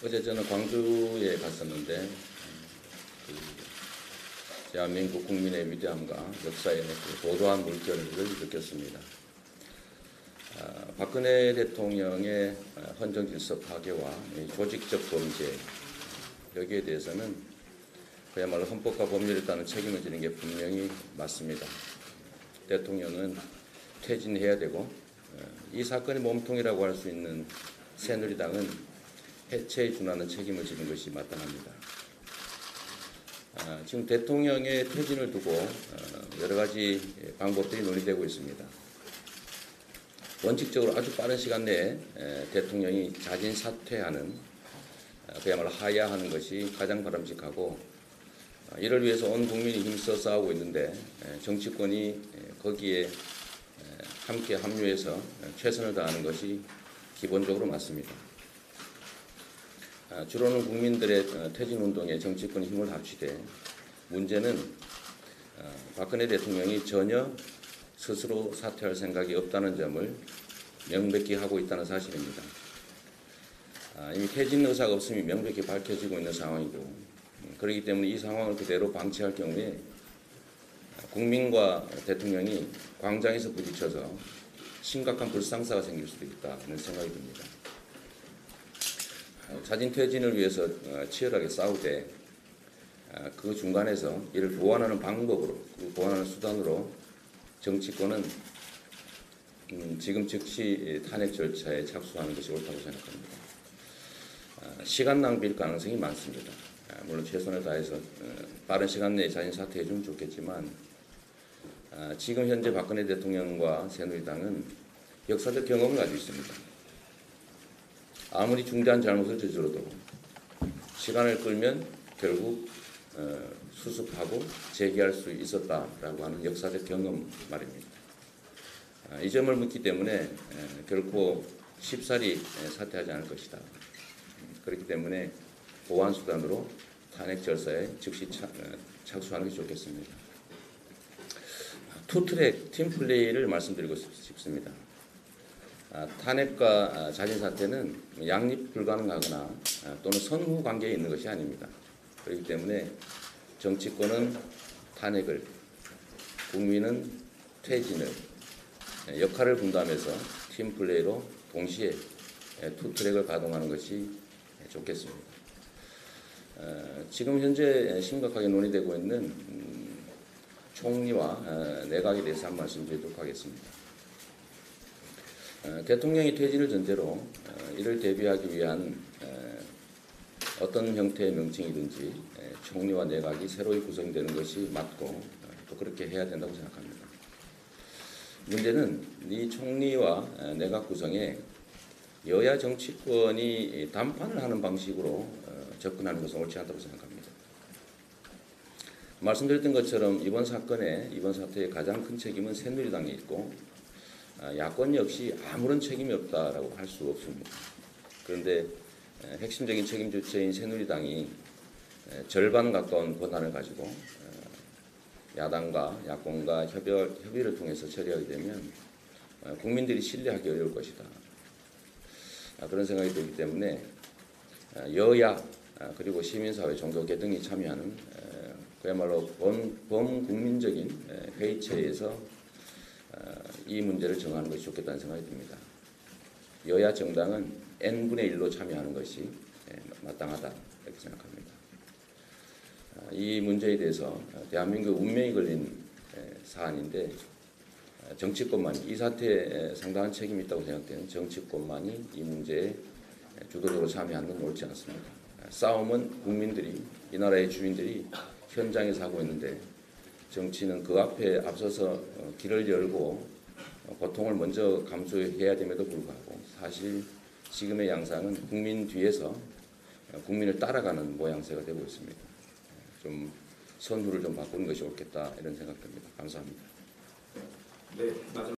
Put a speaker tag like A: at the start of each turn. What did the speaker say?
A: 어제 저는 광주에 갔었는데 대한민국 국민의 위대함과 역사의 고도한 물결을 느꼈습니다. 박근혜 대통령의 헌정질서 파괴와 조직적 범죄, 여기에 대해서는 그야말로 헌법과 법률에 따른 책임을 지는 게 분명히 맞습니다. 대통령은 퇴진해야 되고, 이 사건의 몸통이라고 할 수 있는 새누리당은 해체에 준하는 책임을 지는 것이 마땅합니다. 지금 대통령의 퇴진을 두고 여러 가지 방법들이 논의되고 있습니다. 원칙적으로 아주 빠른 시간 내에 대통령이 자진 사퇴하는, 그야말로 하야하는 것이 가장 바람직하고, 이를 위해서 온 국민이 힘써 싸우고 있는데 정치권이 거기에 함께 합류해서 최선을 다하는 것이 기본적으로 맞습니다. 주로는 국민들의 퇴진운동에 정치권이 힘을 합치되, 문제는 박근혜 대통령이 전혀 스스로 사퇴할 생각이 없다는 점을 명백히 하고 있다는 사실입니다. 이미 퇴진 의사가 없음이 명백히 밝혀지고 있는 상황이고, 그렇기 때문에 이 상황을 그대로 방치할 경우에 국민과 대통령이 광장에서 부딪혀서 심각한 불상사가 생길 수도 있다는 생각이 듭니다. 자진 퇴진을 위해서 치열하게 싸우되 그 중간에서 이를 보완하는 방법으로, 보완하는 수단으로 정치권은 지금 즉시 탄핵 절차에 착수하는 것이 옳다고 생각합니다. 시간 낭비일 가능성이 많습니다. 물론 최선을 다해서 빠른 시간 내에 자진 사퇴해주면 좋겠지만, 지금 현재 박근혜 대통령과 새누리당은 역사적 경험을 가지고 있습니다. 아무리 중대한 잘못을 저질러도 시간을 끌면 결국 수습하고 재개할 수 있었다라고 하는 역사적 경험 말입니다. 이 점을 묻기 때문에 결코 쉽사리 사퇴하지 않을 것이다. 그렇기 때문에 보완 수단으로 탄핵 절차에 즉시 착수하는 것이 좋겠습니다. 투트랙 팀플레이를 말씀드리고 싶습니다. 탄핵과 자진 사퇴는 양립 불가능하거나 또는 선후 관계에 있는 것이 아닙니다. 그렇기 때문에 정치권은 탄핵을, 국민은 퇴진을 역할을 분담해서 팀플레이로 동시에 투트랙을 가동하는 것이 좋겠습니다. 지금 현재 심각하게 논의되고 있는 총리와 내각에 대해서 한 말씀 드리도록 하겠습니다. 대통령이 퇴진을 전제로 이를 대비하기 위한 어떤 형태의 명칭이든지 총리와 내각이 새로이 구성되는 것이 맞고 또 그렇게 해야 된다고 생각합니다. 문제는 이 총리와 내각 구성에 여야 정치권이 담판을 하는 방식으로 접근하는 것은 옳지 않다고 생각합니다. 말씀드렸던 것처럼 이번 사태의 가장 큰 책임은 새누리당에 있고, 야권 역시 아무런 책임이 없다라고 할 수 없습니다. 그런데 핵심적인 책임 주체인 새누리당이 절반 가까운 권한을 가지고 야당과 야권과 협의를 통해서 처리하게 되면 국민들이 신뢰하기 어려울 것이다. 그런 생각이 들기 때문에 여야 그리고 시민사회, 종교계 등이 참여하는 그야말로 범국민적인 회의체에서 이 문제를 정하는 것이 좋겠다는 생각이 듭니다. 여야 정당은 n분의 1로 참여하는 것이 마땅하다 이렇게 생각합니다. 이 문제에 대해서 대한민국 운명이 걸린 사안인데, 정치권만이, 이 사태에 상당한 책임이 있다고 생각되는 정치권만이 이 문제에 주도적으로 참여하는 건 옳지 않습니다. 싸움은 국민들이, 이 나라의 주민들이 현장에서 하고 있는데, 정치는 그 앞에 앞서서 길을 열고 고통을 먼저 감수해야 됨에도 불구하고 사실 지금의 양상은 국민 뒤에서 국민을 따라가는 모양새가 되고 있습니다. 좀 선두를 좀 바꾸는 것이 옳겠다 이런 생각됩니다. 감사합니다.
B: 네, 마지막.